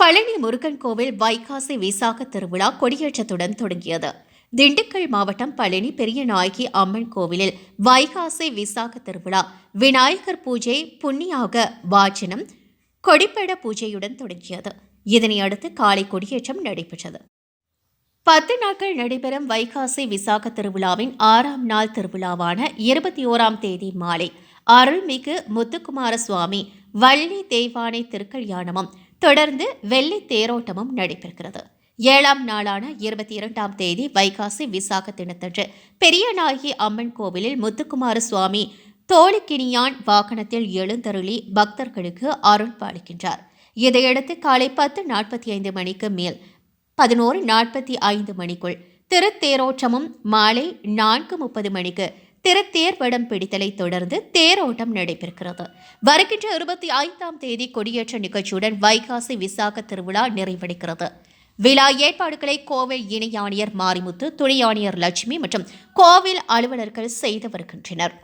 பழனி முருகன் கோவில் வைகாசி விசாக திருவிழா கொடியேற்றத்துடன் தொடங்கியது. திண்டுக்கல் மாவட்டம் பழனி பெரியநாயகி அம்மன் கோவிலில் வைகாசி விசாக திருவிழா விநாயகர் பூஜை, புண்ணியாக வாச்சனம், கொடிப்பட பூஜையுடன் தொடங்கியது. இதனையடுத்து காலை கொடியேற்றம் நடைபெற்றது. 10 நாட்கள் நடைபெறும் வைகாசி விசாக திருவிழாவின் 6ஆம் நாள் திருவிழாவான 21ஆம் தேதி மாலை அருள்மிகு முத்துக்குமார சுவாமி வள்ளி தெய்வானை திருக்கல்யாணமும் தொடர்ந்து வெள்ளி தேரோட்டமும் நடைபெறுகிறது. 7ஆம் நாளான 22ஆம் தேதி வைகாசி விசாக தினத்தன்று பெரியநாயகி அம்மன் கோவிலில் முத்துக்குமார சுவாமி தோழிக்கினியான் வாகனத்தில் எழுந்தருளி பக்தர்களுக்கு அருள் பாலிக்கின்றார். இதையடுத்து காலை 10:45 மணிக்கு மேல் 11:45 மணிக்குள் திருத்தேரோட்டமும், மாலை 4:30 மணிக்கு திருத்தேர் வடம் பிடித்தலை தொடர்ந்து தேரோட்டம் நடைபெறுகிறது. வருகின்ற 25ஆம் தேதி கொடியேற்ற நிகழ்ச்சியுடன் வைகாசி விசாக திருவிழா நிறைவடைகிறது. விழா ஏற்பாடுகளை கோவில் இணை ஆணையர் மாரிமுத்து, துணை ஆணையர் லட்சுமி மற்றும் கோவில் அலுவலர்கள் செய்து வருகின்றனர்.